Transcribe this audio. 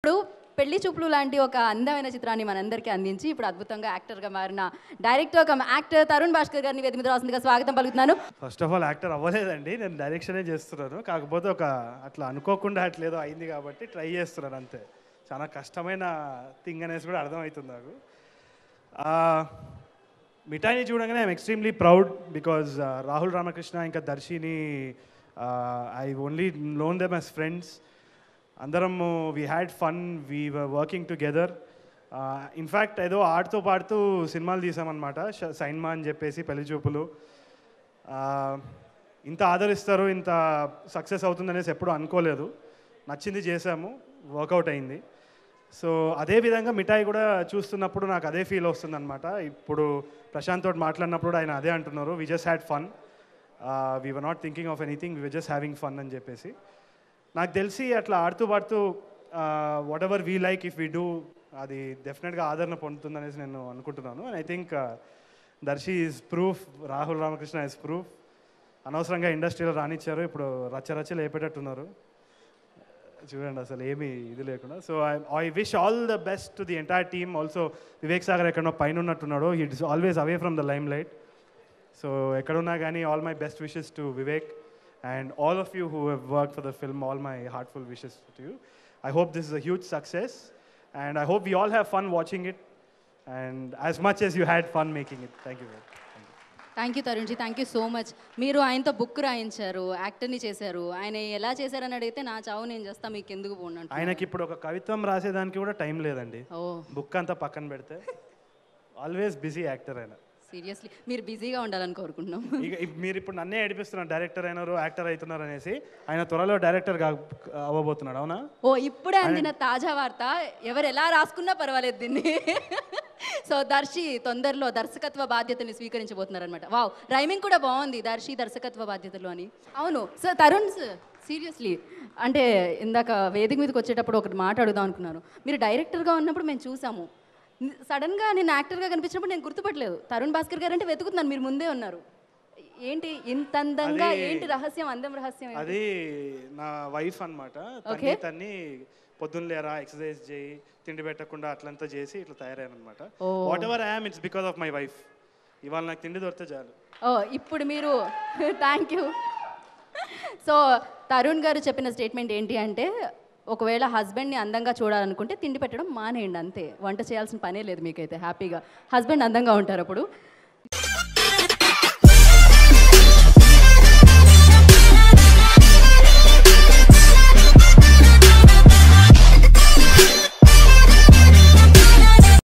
ఇప్పుడు పెళ్లి చూపులు లాంటి ఒక అందమైన చిత్రాన్ని మనందరికీ అందించి ఇప్పుడు అద్భుతంగా యాక్టర్గా మారిన డైరెక్టర్ యాక్టర్ తరుణ్ భాస్కర్ గారిని వేదిక మీద రాసిందిగా స్వాగతం పలుకుతున్నాను. ఫస్ట్ ఆఫ్ ఆల్ యాక్టర్ అవ్వలేదండి, నేను డైరెక్షనే చేస్తున్నాను. కాకపోతే ఒక అట్లా అనుకోకుండా అట్లేదో అయింది కాబట్టి ట్రై చేస్తున్నాను అంతే. చాలా కష్టమైన థింగ్ అనేసి కూడా అర్థమవుతుంది నాకు. మిఠాయిని చూడగానే I'm extremely proud because Rahul Ramakrishna ఇంకా Darshini I only known them as friends. అందరము we had fun, we were working together. In fact ఏదో ఆడుతూ పాడుతూ సినిమాలు తీసామన్నమాట. సైన్మా అని చెప్పేసి పెళ్లి చూపులు. ఇంత ఆదరిస్తారు, ఇంత సక్సెస్ అవుతుందనేసి ఎప్పుడూ అనుకోలేదు. నచ్చింది చేసాము, వర్కౌట్ అయింది. సో అదేవిధంగా మిఠాయి కూడా చూస్తున్నప్పుడు నాకు అదే ఫీల్ వస్తుందన్నమాట. ఇప్పుడు ప్రశాంత్ తోటి మాట్లాడినప్పుడు ఆయన అదే అంటున్నారు, we just had fun, we were not thinking of anything, we were just having fun అని చెప్పేసి. నాకు తెలిసి అట్లా ఆడుతూ పాడుతూ whatever we like if we do అది డెఫినెట్గా ఆదరణ పొందుతుందనేసి నేను అనుకుంటున్నాను. And I think Darshi is proof, Rahul Ramakrishna is proof. అనవసరంగా ఇండస్ట్రీలో రానిచ్చారు, ఇప్పుడు రచ్చరచ్చలు లేపేటట్టున్నారు చూడండి, అసలు ఏమీ ఇది లేకుండా. So I wish all the best to the entire team. Also Vivek Sagar ఎక్కడో పైన ఉన్నట్టున్నాడు, he is always away from the limelight. So ఎక్కడున్నా కానీ all my best wishes to Vivek and all of you who have worked for the film, all my heartful wishes to you. I hope this is a huge success and I hope we all have fun watching it and as much as you had fun making it. Thank you. Thank you Tarun ji, thank you so much. మీరు ఆయనతో book రాయించారు, యాక్టర్ని చేశారు. ఆయన ఎలా చేశారని అడిగితే నా చావు నేను చేస్తా, మీకు ఎందుకు పోనండి. ఆయనకి ఇప్పుడు ఒక కవిత్వం రాసేదానికి కూడా టైం లేదండి. బుక్ అంతా పక్కన పెడితే ఆల్వేస్ బిజీ యాక్టర్ ఆయన. సీరియస్లీ మీరు బిజీగా ఉండాలని కోరుకుంటున్నాం. ఇక మీరు ఇప్పుడు నన్నే ఏడిపిస్తున్నారు, డైరెక్టర్ అయినారు, యాక్టర్ అవుతున్నారు అనేసి. ఆయన త్వరలో డైరెక్టర్ అవ్వబోతున్నాడు, అవునా? ఓ ఇప్పుడే అందిన తాజా వార్త, ఎవరు ఎలా రాసుకున్నా పర్వాలేదు దీన్ని. సో దర్శి తొందరలో దర్శకత్వ బాధ్యతని స్వీకరించబోతున్నారు అనమాట. వావ్, రైమింగ్ కూడా బాగుంది, దర్శి దర్శకత్వ బాధ్యతలు అని. అవును సార్, తరుణ్ సార్ సీరియస్లీ అంటే ఇందాక వేదిక మీదకి వచ్చేటప్పుడు ఒకటి మాట అడుగుదాం అనుకున్నాను. మీరు డైరెక్టర్గా ఉన్నప్పుడు మేము చూసాము, సడన్గా నేను యాక్టర్గా కనిపించినప్పుడు నేను గుర్తుపట్టలేదు. తరుణ్ భాస్కర్ గారు అంటే వెతుకుతున్నాను, మీరు ముందే ఉన్నారు. ఏంటి ఇంత అందంగా, ఏంటి రహస్యం, అందం రహస్యం? అది నా వైఫ్ అనమాట. తన్ని పొద్దున్న లేరా, ఎక్సర్సైజ్ చేయి, తిండి పెట్టకుండా అట్లంతా చేసి ఇట్లా తయారయ్యాను అనమాట. What ever I am, it's because of my wife. ఇవాళ నాకు తిండి దొరికితే చాలు. ఇప్పుడు మీరు థ్యాంక్ యూ. సో తరుణ్ గారు చెప్పిన స్టేట్మెంట్ ఏంటి అంటే, ఒకవేళ హస్బెండ్ని అందంగా చూడాలనుకుంటే తిండి పెట్టడం మానేయండి అంతే, వంట చేయాల్సిన పనే లేదు మీకైతే. హ్యాపీగా హస్బెండ్ అందంగా ఉంటారు అప్పుడు.